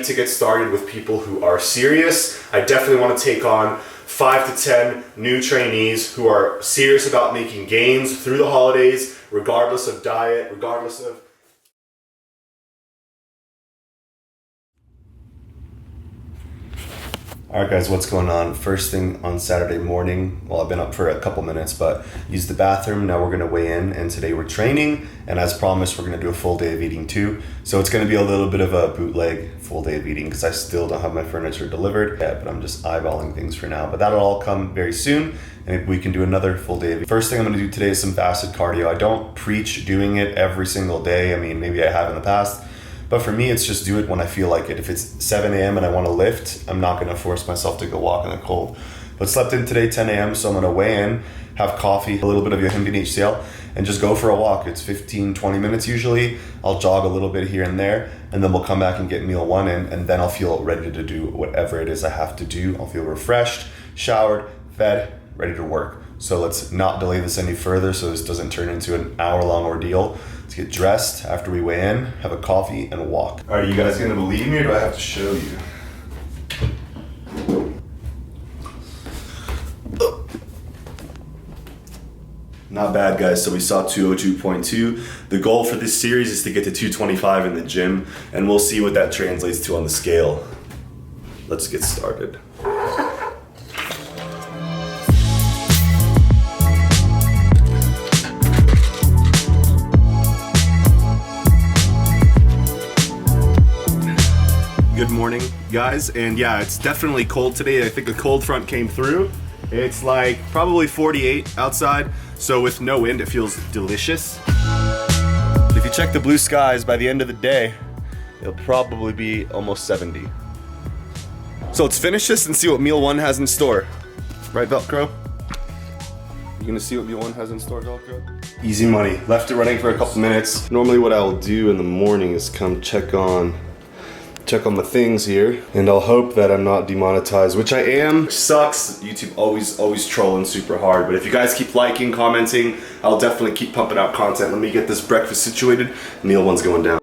to get started with people who are serious. I definitely want to take on 5 to 10 new trainees who are serious about making gains through the holidays, regardless of diet, regardless of... Alright guys, what's going on? First thing on Saturday morning, well, I've been up for a couple minutes, but used the bathroom. Now we're gonna weigh in, and today we're training, and as promised, we're gonna do a full day of eating too. So it's gonna be a little bit of a bootleg full day of eating because I still don't have my furniture delivered yet, but I'm just eyeballing things for now. But that'll all come very soon, and we can do another full day of eating. First thing I'm gonna do today is some fasted cardio. I don't preach doing it every single day. I mean, maybe I have in the past. But for me, it's just do it when I feel like it. If it's 7 a.m. and I want to lift, I'm not going to force myself to go walk in the cold. But slept in today 10 a.m. so I'm going to weigh in, have coffee, a little bit of Yohimbine HCl, and just go for a walk. It's 15-20 minutes usually. I'll jog a little bit here and there, and then we'll come back and get meal one in, and then I'll feel ready to do whatever it is I have to do. I'll feel refreshed, showered, fed, ready to work. So let's not delay this any further so this doesn't turn into an hour-long ordeal. Let's get dressed after we weigh in, have a coffee, and walk. All right, you guys gonna believe me or do I have to show you? Not bad, guys. So we saw 202.2. The goal for this series is to get to 225 in the gym, and we'll see what that translates to on the scale. Let's get started. Good morning, guys, and yeah, it's definitely cold today. I think a cold front came through. It's like probably 48 outside, so with no wind, it feels delicious. If you check the blue skies, by the end of the day, it'll probably be almost 70. So let's finish this and see what meal one has in store. Right, Velcro? You gonna see what meal one has in store, Velcro? Easy money. Left it running for a couple minutes. Normally what I'll do in the morning is come check on my things here, and I'll hope that I'm not demonetized, which I am. Sucks. YouTube always trolling super hard, but if you guys keep liking, commenting, I'll definitely keep pumping out content. Let me get this breakfast situated. Meal one's going down.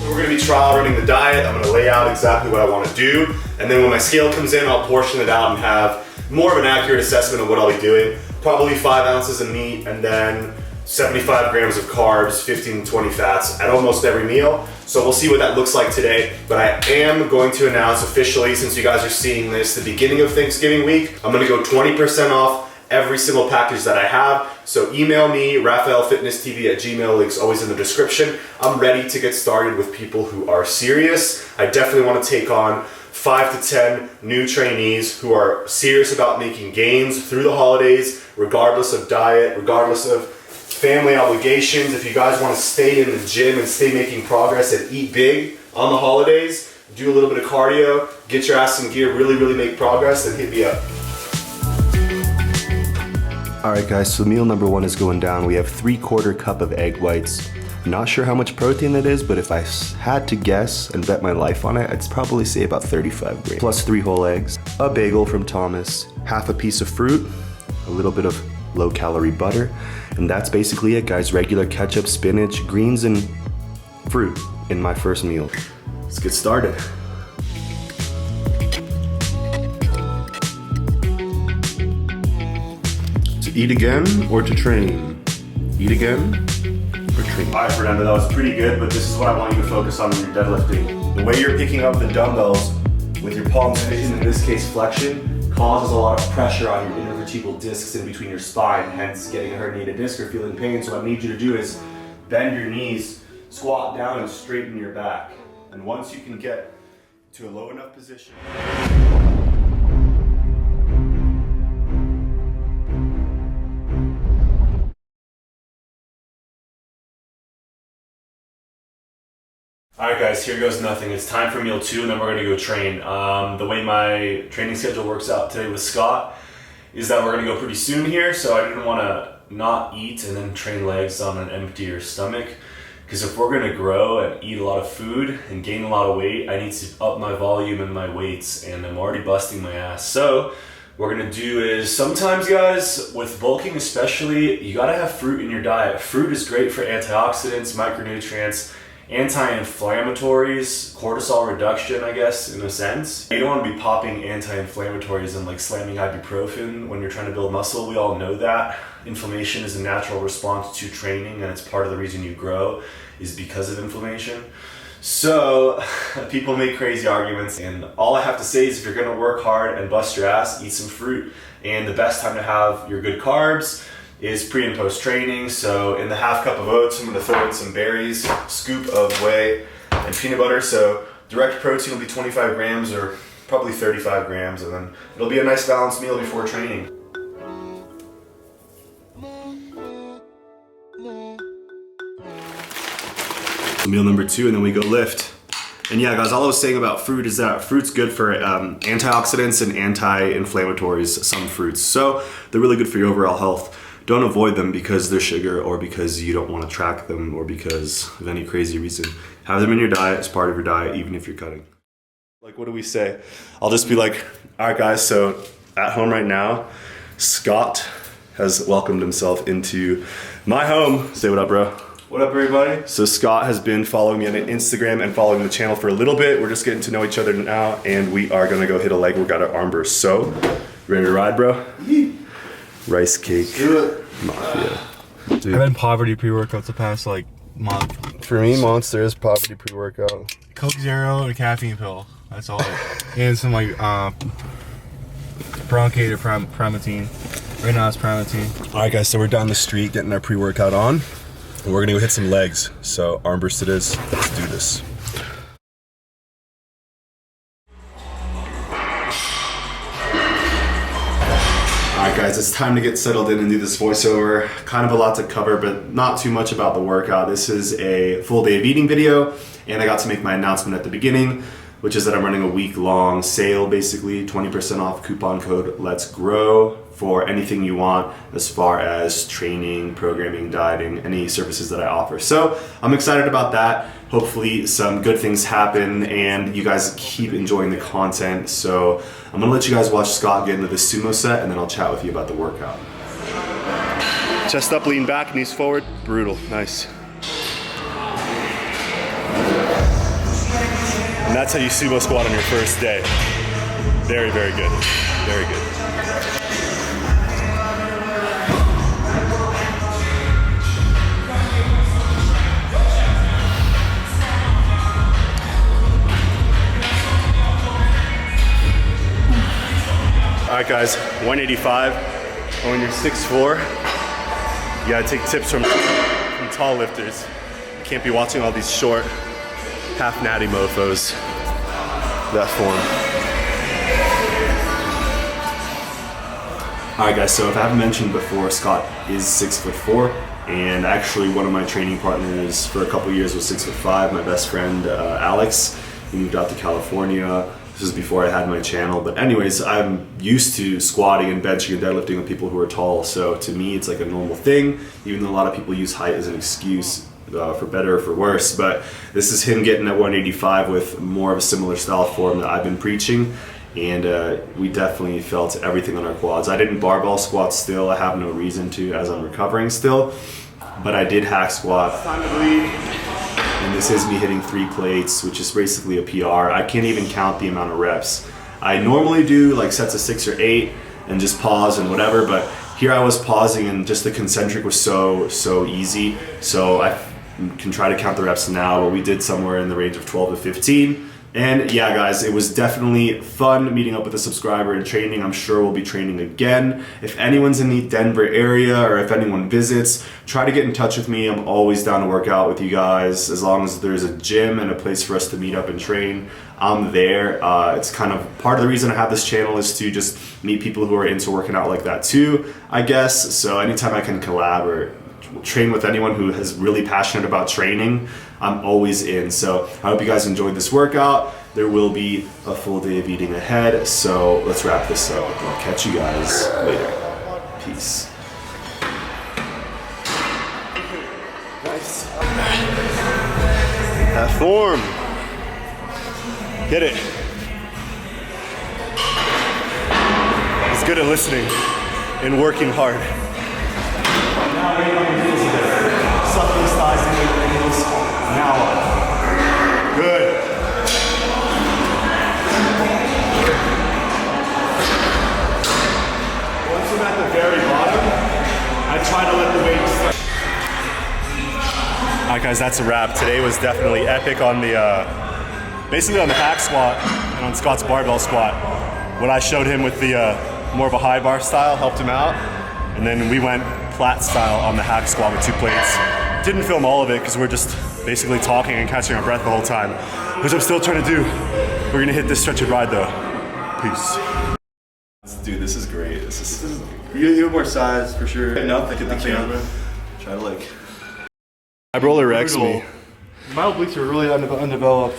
We're gonna be trial running the diet. I'm gonna lay out exactly what I wanna do, and then when my scale comes in, I'll portion it out and have more of an accurate assessment of what I'll be doing. Probably 5 ounces of meat, and then 75 grams of carbs, 15 to 20 fats at almost every meal. So we'll see what that looks like today. But I am going to announce officially, since you guys are seeing this, the beginning of Thanksgiving week, I'm gonna go 20% off every single package that I have. So email me, RaphaelFitnessTV@gmail, link's always in the description. I'm ready to get started with people who are serious. I definitely wanna take on 5 to 10 new trainees who are serious about making gains through the holidays, regardless of diet, regardless of family obligations. If you guys want to stay in the gym and stay making progress and eat big on the holidays, do a little bit of cardio, get your ass in gear, really make progress, then hit me up. All right guys, so meal number one is going down. We have 3/4 cup of egg whites. Not sure how much protein it is, but if I had to guess and bet my life on it, I'd probably say about 35 grams. Plus 3 whole eggs, a bagel from Thomas, half a piece of fruit, a little bit of low-calorie butter, and that's basically it, guys. Regular ketchup, spinach, greens, and fruit in my first meal. Let's get started. To eat again or to train? Eat again or train? All right, Fernando, that was pretty good, but this is what I want you to focus on when you're deadlifting. The way you're picking up the dumbbells with your palms facing, in this case flexion, causes a lot of pressure on your intervertebral discs in between your spine, hence getting a herniated disc or feeling pain. So what I need you to do is bend your knees, squat down, and straighten your back. And once you can get to a low enough position, all right guys, here goes nothing. It's time for meal two, and then we're gonna go train. The way my training schedule works out today with Scott is that we're gonna go pretty soon here, so I didn't wanna not eat and then train legs on an emptier stomach. Because if we're gonna grow and eat a lot of food and gain a lot of weight, I need to up my volume and my weights, and I'm already busting my ass. So we're gonna do is, sometimes guys, with bulking especially, you gotta have fruit in your diet. Fruit is great for antioxidants, micronutrients, anti-inflammatories, cortisol reduction, I guess, in a sense. You don't want to be popping anti-inflammatories and like slamming ibuprofen when you're trying to build muscle. We all know that. Inflammation is a natural response to training, and it's part of the reason you grow is because of inflammation. So people make crazy arguments, and all I have to say is if you're gonna work hard and bust your ass, eat some fruit. And the best time to have your good carbs is pre and post training. So in the half cup of oats, I'm gonna throw in some berries, scoop of whey, and peanut butter. So direct protein will be 25 grams or probably 35 grams, and then it'll be a nice balanced meal before training. Meal number 2, and then we go lift. And yeah, guys, all I was saying about fruit is that fruit's good for antioxidants and anti-inflammatories, some fruits. So they're really good for your overall health. Don't avoid them because they're sugar or because you don't want to track them or because of any crazy reason. Have them in your diet as part of your diet, even if you're cutting. Like, what do we say? I'll just be like, all right, guys, so at home right now, Scott has welcomed himself into my home. Say what up, bro. What up, everybody? So Scott has been following me on Instagram and following the channel for a little bit. We're just getting to know each other now, and we are gonna go hit a leg workout at arm burst. So, ready to ride, bro? Rice cake. Do it. Mafia. I've been poverty pre-workouts the past like month. For me, Monster is poverty pre-workout. Coke Zero and a caffeine pill. That's all. And some like Bronchate or Primatine. Right now it's Primatine. All right, guys. So we're down the street getting our pre-workout on, and we're gonna go hit some legs. So arm burst it is. Let's do this. Alright guys, it's time to get settled in and do this voiceover. Kind of a lot to cover, but not too much about the workout. This is a full day of eating video, and I got to make my announcement at the beginning, which is that I'm running a week-long sale, basically 20% off coupon code Let's Grow for anything you want as far as training, programming, dieting, any services that I offer. So I'm excited about that. Hopefully some good things happen and you guys keep enjoying the content. So I'm gonna let you guys watch Scott get into the sumo set, and then I'll chat with you about the workout. Chest up, lean back, knees forward. Brutal, nice. And that's how you sumo squat on your first day. Very, very good, very good. All right guys, 185, when you're 6'4", you gotta take tips from tall lifters. You can't be watching all these short, half natty mofos that form. All right guys, so if I haven't mentioned before, Scott is 6'4", and actually one of my training partners for a couple years was 6'5", my best friend, Alex. He moved out to California. This is before I had my channel, but anyways, I'm used to squatting and benching and deadlifting with people who are tall, so to me it's like a normal thing, even though a lot of people use height as an excuse for better or for worse. But this is him getting at 185 with more of a similar style form that I've been preaching, and we definitely felt everything on our quads. I didn't barbell squat still, I have no reason to as I'm recovering still, but I did hack squat. Time to bleed. And this is me hitting 3 plates, which is basically a PR. I can't even count the amount of reps. I normally do like sets of 6 or 8 and just pause and whatever, but here I was pausing and just the concentric was so easy. So I can try to count the reps now, but we did somewhere in the range of 12 to 15. And yeah guys, it was definitely fun meeting up with a subscriber and training. I'm sure we'll be training again. If anyone's in the Denver area or if anyone visits, try to get in touch with me. I'm always down to work out with you guys. As long as there's a gym and a place for us to meet up and train, I'm there. It's kind of part of the reason I have this channel is to just meet people who are into working out like that too, I guess. So anytime I can collab or train with anyone who is really passionate about training, I'm always in. So I hope you guys enjoyed this workout. There will be a full day of eating ahead, so let's wrap this up. I'll catch you guys later. Peace. Nice. That form. Hit it. Let's good at listening and working hard. Now weight on your heels a bit. Suck those thighs into your ankles. Now up. Good. Once I'm at the very bottom, I try to let the weight start. Alright guys, that's a wrap. Today was definitely epic on the, basically on the hack squat and on Scott's barbell squat. What I showed him with the more of a high bar style helped him out. And then we went flat style on the hack squat with 2 plates. Didn't film all of it because we're just basically talking and catching our breath the whole time, which I'm still trying to do. We're gonna hit this stretch and ride though. Peace. Dude, this is great. This is You have more size for sure. enough to get the camera. Try to like. Ab roller wrecks me. My obliques are really undeveloped.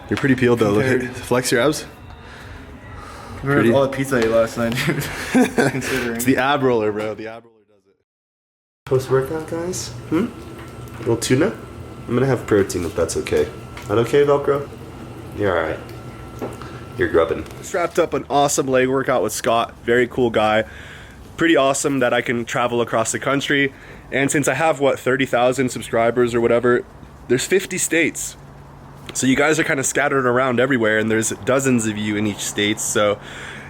You're pretty peeled though. Look at, flex your abs. Remember all the pizza I ate last night, dude. Considering. It's the ab roller, bro. The ab roller does it. Post-workout, guys? A little tuna? I'm gonna have protein if that's okay. That okay, Velcro? You're alright. You're grubbing. Just wrapped up an awesome leg workout with Scott. Very cool guy. Pretty awesome that I can travel across the country. And since I have, what, 30,000 subscribers or whatever, there's 50 states. So you guys are kind of scattered around everywhere, and there's dozens of you in each state. So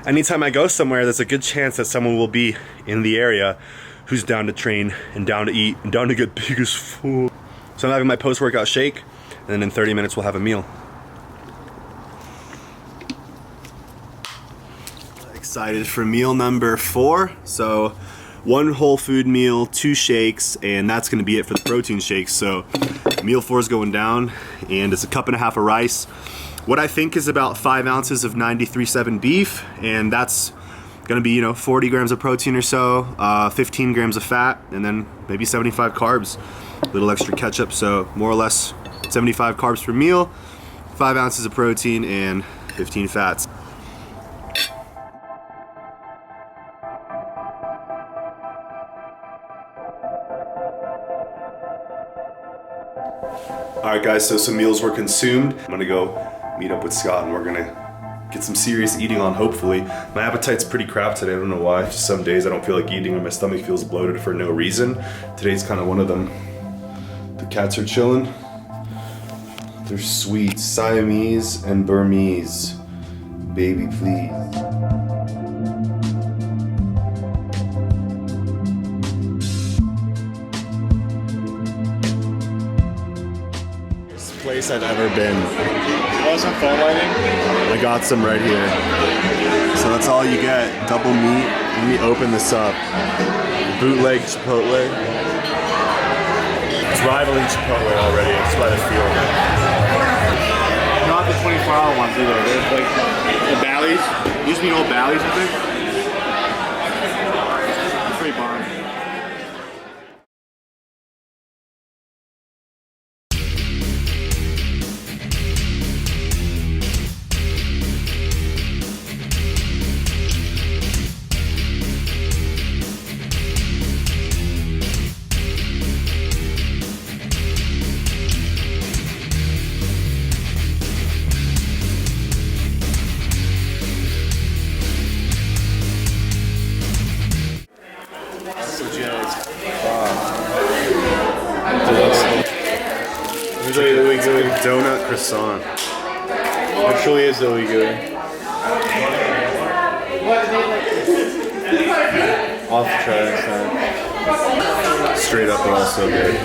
anytime I go somewhere, there's a good chance that someone will be in the area who's down to train and down to eat and down to get big as fuck. So I'm having my post-workout shake, and then in 30 minutes we'll have a meal. Excited for meal number 4. So 1 whole food meal, 2 shakes, and that's gonna be it for the protein shakes. So meal 4 is going down, and it's a 1.5 cups of rice. What I think is about 5 ounces of 93.7 beef, and that's gonna be, 40 grams of protein or so, 15 grams of fat, and then maybe 75 carbs. A little extra ketchup, so more or less 75 carbs per meal, 5 ounces of protein, and 15 fats. Alright guys, so some meals were consumed. I'm gonna go meet up with Scott and we're gonna get some serious eating on, hopefully. My appetite's pretty crap today, I don't know why. Just some days I don't feel like eating and my stomach feels bloated for no reason. Today's kind of one of them. The cats are chilling. They're sweet. Siamese and Burmese. Baby, please. Place I've ever been. Want some phone lighting? I got some right here. So that's all you get. Double meat. Let me open this up. Bootleg Chipotle. It's rivaling Chipotle already. It's by the feel. Not the 24-hour ones either. They're like the Bally's. Used to be old Bally's, I think. It's pretty bomb. Donut croissant. It truly is the Uyghur. I'll have to try it next time. Straight up, but also good.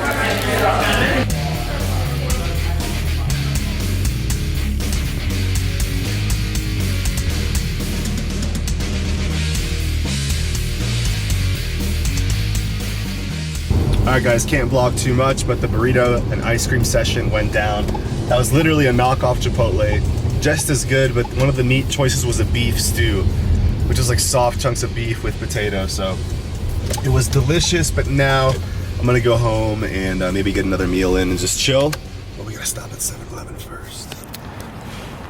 Alright guys, can't vlog too much, but the burrito and ice cream session went down. That was literally a knockoff Chipotle. Just as good, but one of the meat choices was a beef stew, which is like soft chunks of beef with potato, so it was delicious, but now I'm gonna go home and maybe get another meal in and just chill. But we gotta stop at 7-Eleven first.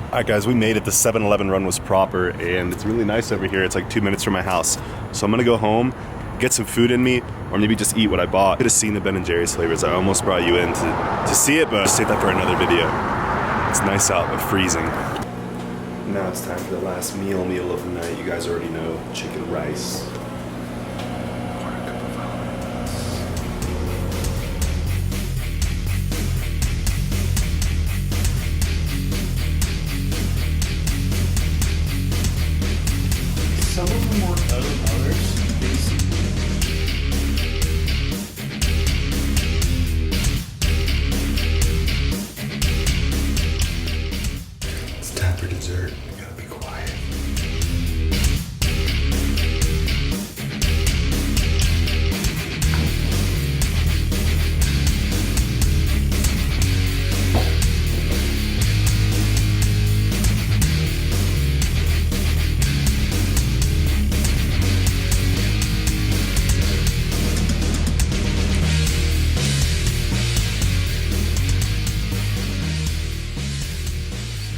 Alright guys, we made it. The 7-Eleven run was proper, and it's really nice over here. It's like 2 minutes from my house. So I'm gonna go home, get some food in me, or maybe just eat what I bought. Could have seen the Ben & Jerry's flavors. I almost brought you in to see it, but I'll save that for another video. It's nice out, but freezing. Now it's time for the last meal of the night. You guys already know, chicken rice. Some of them work better than others. It's time for dessert. We gotta be quiet.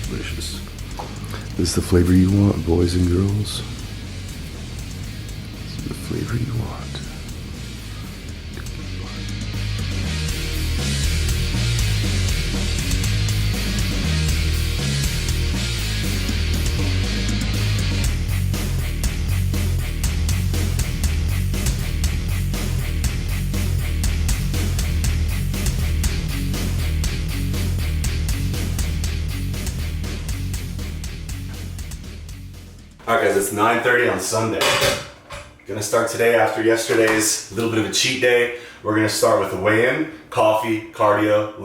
Delicious. This is the flavor you want, boys and girls. This is the flavor you want. Alright guys, it's 9:30 on Sunday. Gonna start today after yesterday's little bit of a cheat day. We're gonna start with a weigh-in, coffee, cardio,